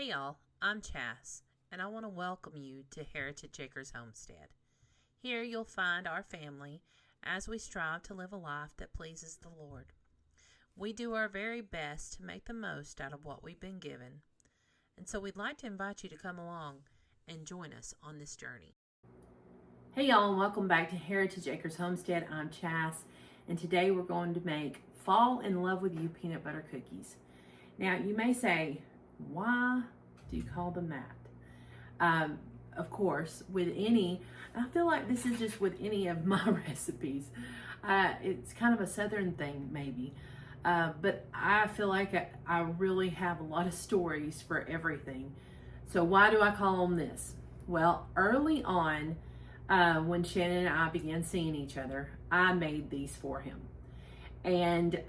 Hey y'all, I'm Chas, and I want to welcome you to Heritage Acres Homestead. Here you'll find our family as we strive to live a life that pleases the Lord. We do our very best to make the most out of what we've been given, and so we'd like to invite you to come along and join us on this journey. Hey y'all, and welcome back to Heritage Acres Homestead. I'm Chas, and today we're going to make Fall in Love with You peanut butter cookies. Now you may say, why do you call them that? Of course, I feel like this is just with any of my recipes. It's kind of a southern thing maybe, but I feel like I really have a lot of stories for everything. So why do I call them this? Well, early on, when Shannon and I began seeing each other, I made these for him. And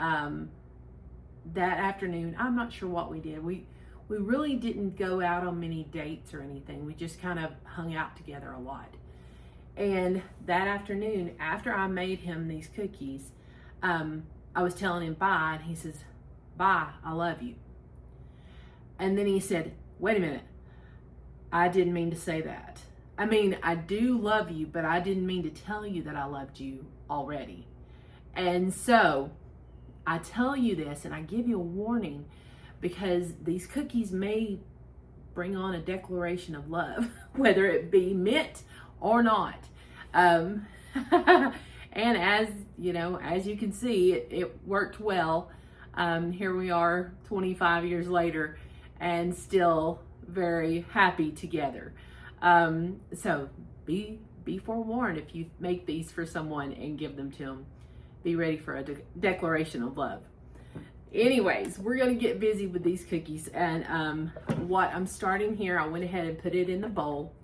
that afternoon, I'm not sure what we did. We really didn't go out on many dates or anything. We just kind of hung out together a lot. And that afternoon, after I made him these cookies, I was telling him bye, and he says, "Bye, I love you." And then he said, "Wait a minute, I didn't mean to say that. I mean, I do love you, but I didn't mean to tell you that I loved you already." And so I tell you this, and I give you a warning, because these cookies may bring on a declaration of love, whether it be meant or not. And as you can see, it worked well. Here we are 25 years later and still very happy together. So be forewarned if you make these for someone and give them to them. Be ready for a declaration of love. Anyways, we're going to get busy with these cookies, and what I'm starting here, I went ahead and put it in the bowl,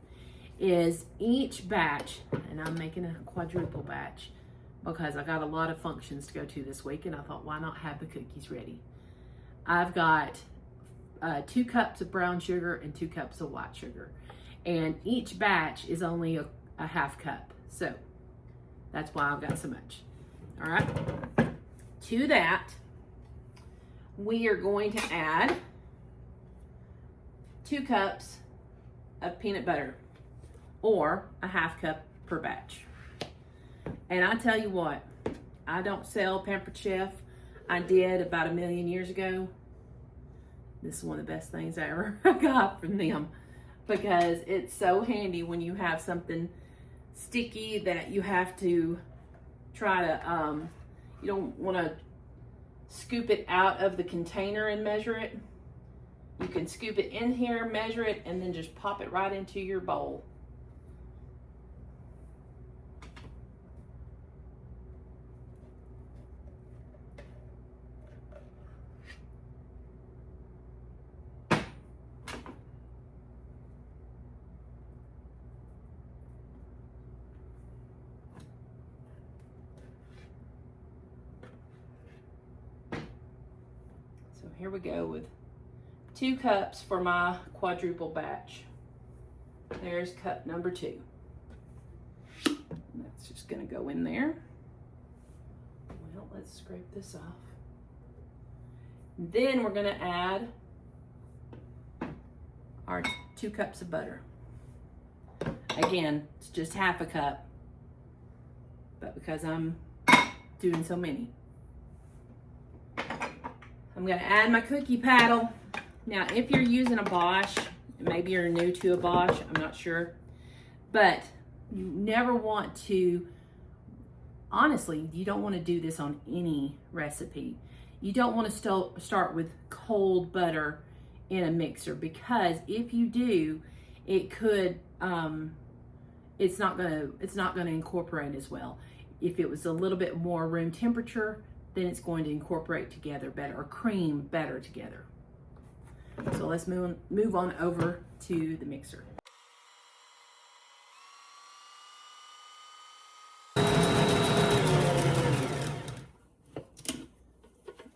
is each batch, and I'm making a quadruple batch because I got a lot of functions to go to this week, and I thought, why not have the cookies ready? I've got 2 cups of brown sugar and 2 cups of white sugar, and each batch is only a half cup, so that's why I've got so much. All right, to that, we are going to add 2 cups of peanut butter, or a half cup per batch. And I tell you what, I don't sell Pampered Chef. I did about 1,000,000 years ago. This is one of the best things I ever got from them, because it's so handy when you have something sticky that you have to try to, you don't want to scoop it out of the container and measure it. You can scoop it in here, measure it, and then just pop it right into your bowl. So here we go with 2 cups for my quadruple batch. There's cup number 2. That's just gonna go in there. Well, let's scrape this off. Then we're gonna add our 2 cups of butter. Again, it's just half a cup, but because I'm doing so many, I'm gonna add my cookie paddle. Now, if you're using a Bosch, maybe you're new to a Bosch, I'm not sure, but you never want to, honestly, you don't want to do this on any recipe. You don't want to start with cold butter in a mixer, because if you do, it could, it's not gonna incorporate as well. If it was a little bit more room temperature, then it's going to incorporate together better, or cream better together. So let's move on over to the mixer.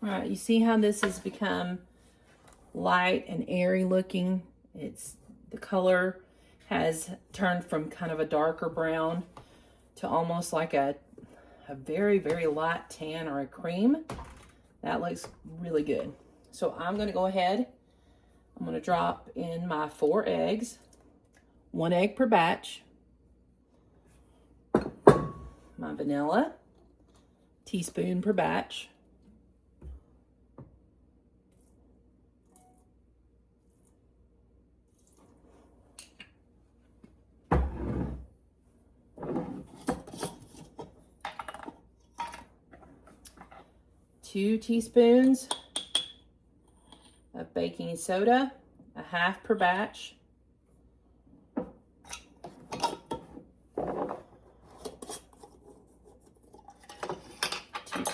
All right, you see how this has become light and airy looking? The color has turned from kind of a darker brown to almost like a very, very light tan or a cream. That looks really good. So I'm going to go ahead I'm going to drop in my 4 eggs, 1 egg per batch, my vanilla, teaspoon per batch, two teaspoons of baking soda, a half per batch, 2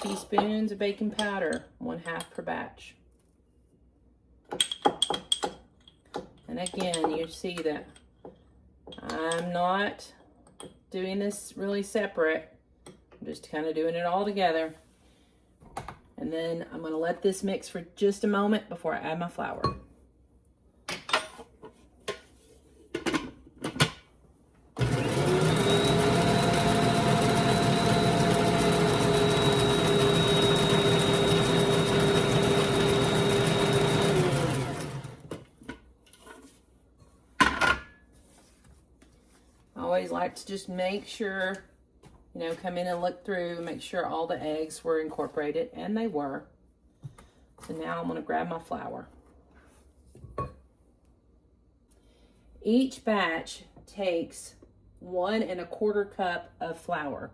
teaspoons of baking powder, 1/2 per batch. And again, you see that I'm not doing this really separate. I'm just kind of doing it all together. And then I'm going to let this mix for just a moment before I add my flour. I always like to just make sure, you know, come in and look through, make sure all the eggs were incorporated, and they were. So now I'm going to grab my flour. Each batch takes 1 1/4 cup of flour.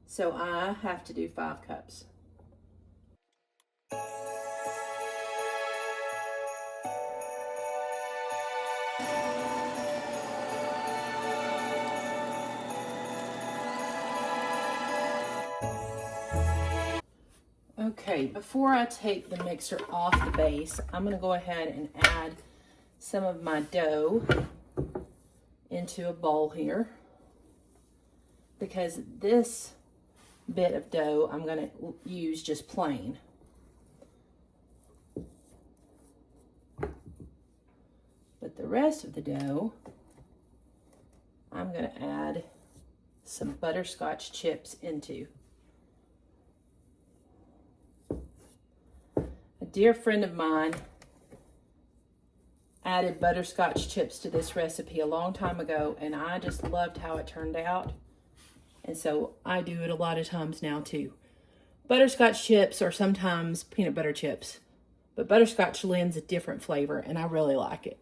So I have to do 5 cups. Okay, before I take the mixer off the base, I'm going to go ahead and add some of my dough into a bowl here, because this bit of dough I'm going to use just plain. But the rest of the dough, I'm going to add some butterscotch chips into. A dear friend of mine added butterscotch chips to this recipe a long time ago, and I just loved how it turned out. And so I do it a lot of times now too. Butterscotch chips or sometimes peanut butter chips, but butterscotch lends a different flavor, and I really like it.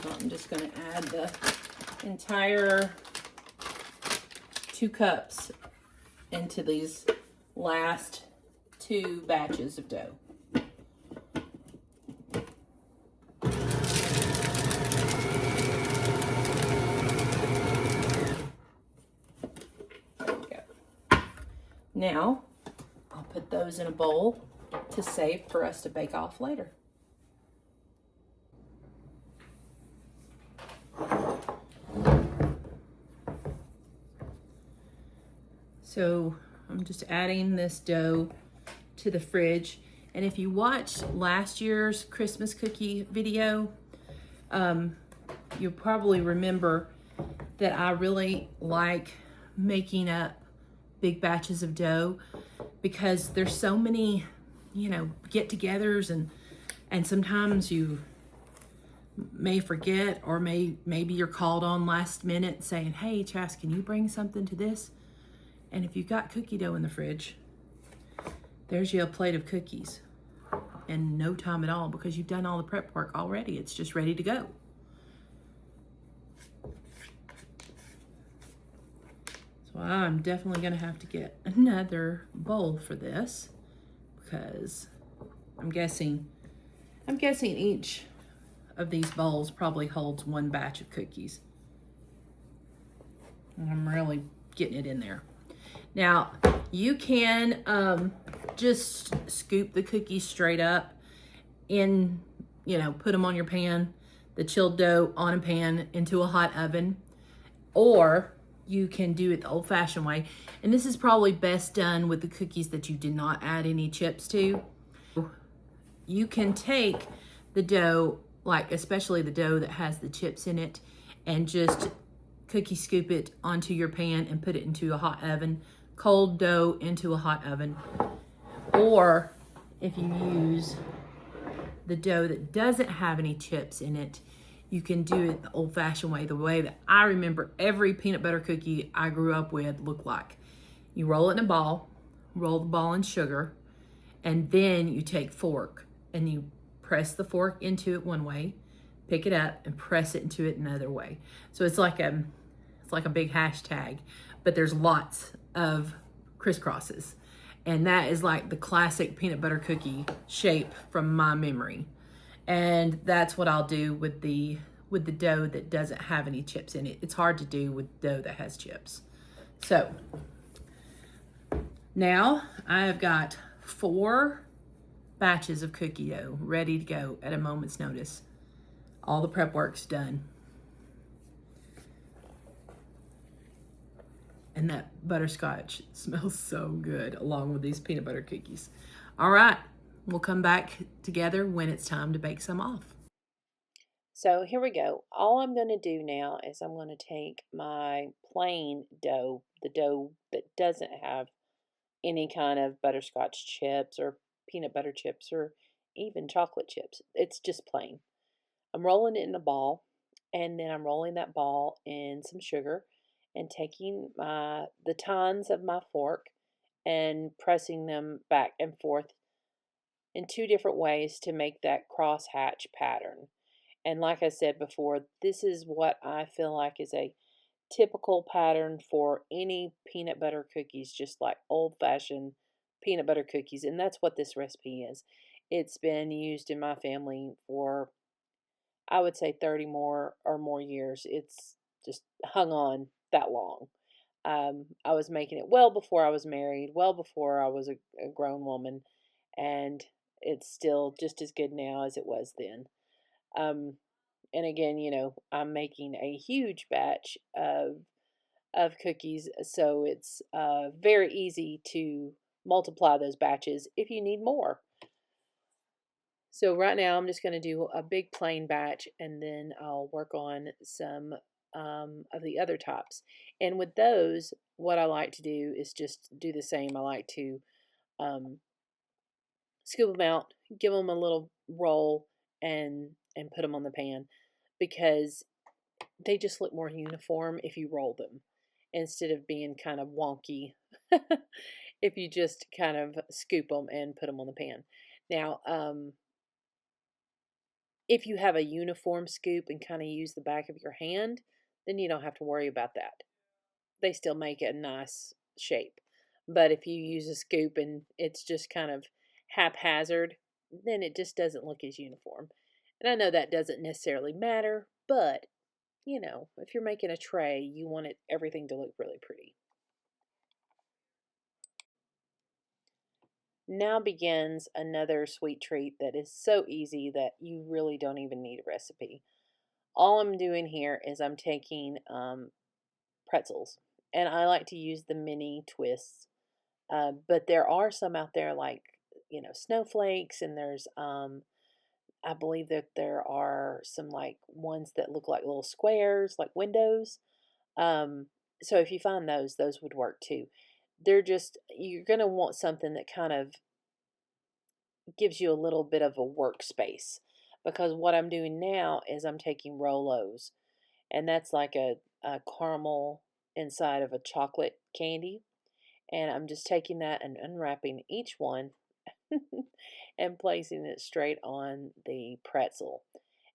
So I'm just going to add the entire 2 cups into these last 2 batches of dough. There we go. Now, I'll put those in a bowl to save for us to bake off later. So I'm just adding this dough to the fridge. And if you watched last year's Christmas cookie video, you'll probably remember that I really like making up big batches of dough, because there's so many, you know, get-togethers, and sometimes you may forget, or maybe you're called on last minute saying, hey, Chas, can you bring something to this? And if you've got cookie dough in the fridge, there's you a plate of cookies in no time at all, because you've done all the prep work already. It's just ready to go. So I'm definitely going to have to get another bowl for this, because I'm guessing each of these bowls probably holds 1 batch of cookies. And I'm really getting it in there. Now, you can just scoop the cookies straight up in, you know, put them on your pan, the chilled dough on a pan into a hot oven, or you can do it the old-fashioned way. And this is probably best done with the cookies that you did not add any chips to. You can take the dough, like especially the dough that has the chips in it, and just cookie scoop it onto your pan and put it into a hot oven. Cold dough into a hot oven. Or if you use the dough that doesn't have any chips in it, you can do it the old-fashioned way, the way that I remember every peanut butter cookie I grew up with looked like. You roll it in a ball, roll the ball in sugar, and then you take fork and you press the fork into it one way, pick it up and press it into it another way. So it's like a big hashtag, but there's lots of crisscrosses. And that is like the classic peanut butter cookie shape from my memory. And that's what I'll do with the dough that doesn't have any chips in it. It's hard to do with dough that has chips. So now I have got 4 batches of cookie dough ready to go at a moment's notice. All the prep work's done. And that butterscotch smells so good along with these peanut butter cookies. All right, we'll come back together when it's time to bake some off. So here we go. All I'm going to do now is I'm going to take my plain dough, the dough that doesn't have any kind of butterscotch chips or peanut butter chips or even chocolate chips. It's just plain. I'm rolling it in a ball, and then I'm rolling that ball in some sugar and taking the tines of my fork and pressing them back and forth in 2 different ways to make that crosshatch pattern. And like I said before, this is what I feel like is a typical pattern for any peanut butter cookies, just like old-fashioned peanut butter cookies. And that's what this recipe is. It's been used in my family for, I would say, 30 more years. It's just hung on that long. I was making it well before I was married, well before I was a grown woman, and it's still just as good now as it was then. And again, I'm making a huge batch of cookies, so it's very easy to multiply those batches if you need more. So right now I'm just going to do a big plain batch, and then I'll work on some of the other tops. And with those, what I like to do is just do the same. I like to scoop them out, give them a little roll, and put them on the pan, because they just look more uniform if you roll them instead of being kind of wonky if you just kind of scoop them and put them on the pan. Now, if you have a uniform scoop and kind of use the back of your hand, then you don't have to worry about that. They still make a nice shape. But if you use a scoop and it's just kind of haphazard, then it just doesn't look as uniform. And I know that doesn't necessarily matter, but if you're making a tray, you want everything to look really pretty. Now begins another sweet treat that is so easy that you really don't even need a recipe. All I'm doing here is I'm taking pretzels, and I like to use the mini twists, but there are some out there like snowflakes, and there's I believe that there are some like ones that look like little squares, like windows. So if you find those would work too. You're going to want something that kind of gives you a little bit of a workspace, because what I'm doing now is I'm taking Rolos, and that's like a caramel inside of a chocolate candy, and I'm just taking that and unwrapping each one and placing it straight on the pretzel.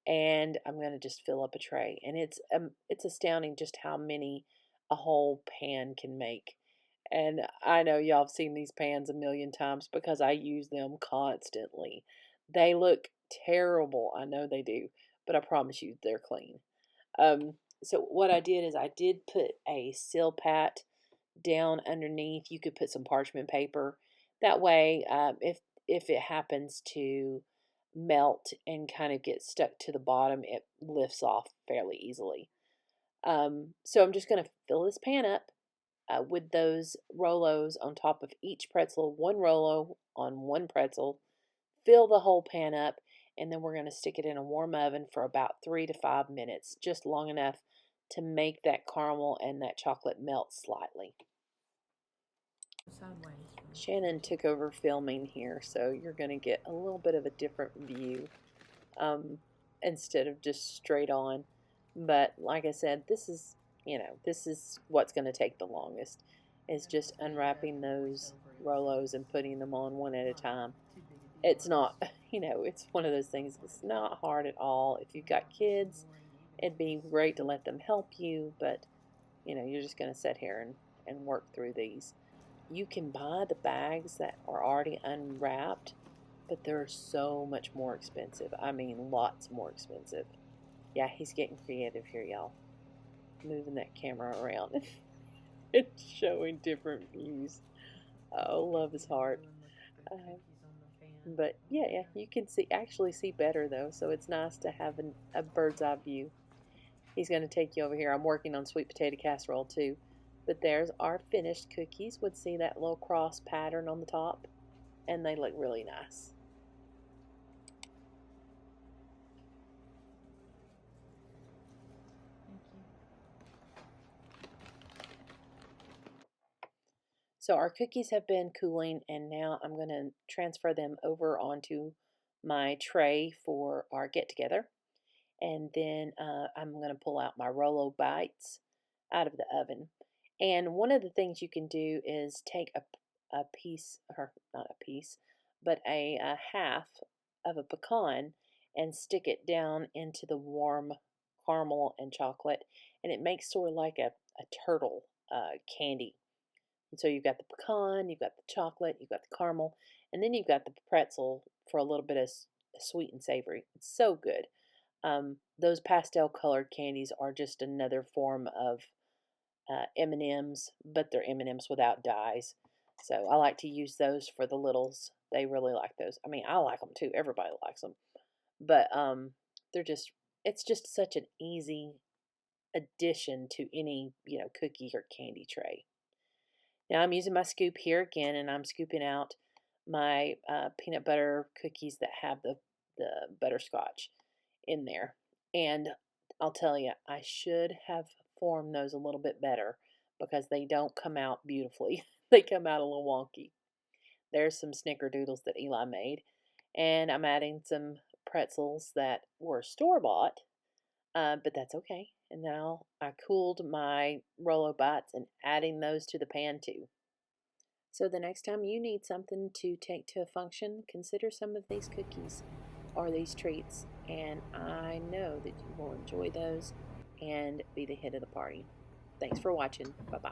And I'm going to just fill up a tray, and it's astounding just how many a whole pan can make. And I know y'all have seen these pans a million times because I use them constantly. They look terrible, I know they do, but I promise you they're clean. So what I did is I did put a seal pat down underneath. You could put some parchment paper. That way, if it happens to melt and kind of get stuck to the bottom, it lifts off fairly easily. So I'm just going to fill this pan up with those Rolos on top of each pretzel, 1 Rolo on 1 pretzel. Fill the whole pan up, and then we're going to stick it in a warm oven for about 3 to 5 minutes, just long enough to make that caramel and that chocolate melt slightly. Sideways. Shannon took over filming here, so you're going to get a little bit of a different view instead of just straight on. But like I said, this is, this is what's going to take the longest, is just unwrapping those Rolos and putting them on one at a time. It's not, it's one of those things, it's not hard at all. If you've got kids, it'd be great to let them help you, but, you're just going to sit here and work through these. You can buy the bags that are already unwrapped, but they're so much more expensive. I mean, lots more expensive. Yeah, he's getting creative here, y'all. Moving that camera around and showing different views. Oh, love his heart. But yeah, you can actually see better though, so it's nice to have a bird's eye view. He's going to take you over here. I'm working on sweet potato casserole too. But there's our finished cookies. Would see that little cross pattern on the top, and they look really nice. So our cookies have been cooling, and now I'm going to transfer them over onto my tray for our get-together. And then I'm going to pull out my Rolo bites out of the oven. And one of the things you can do is take a piece, or not a piece, but a half of a pecan and stick it down into the warm caramel and chocolate, and it makes sort of like a turtle candy. And so you've got the pecan, you've got the chocolate, you've got the caramel, and then you've got the pretzel for a little bit of sweet and savory. It's so good. Those pastel colored candies are just another form of M&Ms, but they're M&Ms without dyes. So I like to use those for the littles. They really like those. I mean, I like them too. Everybody likes them. But it's just such an easy addition to any, cookie or candy tray. Now I'm using my scoop here again, and I'm scooping out my peanut butter cookies that have the butterscotch in there. And I'll tell you, I should have formed those a little bit better because they don't come out beautifully. They come out a little wonky. There's some snickerdoodles that Eli made, and I'm adding some pretzels that were store-bought, but that's okay. And now I cooled my Rolo bites and adding those to the pan too. So the next time you need something to take to a function, consider some of these cookies or these treats, and I know that you will enjoy those and be the hit of the party. Thanks for watching. Bye-bye.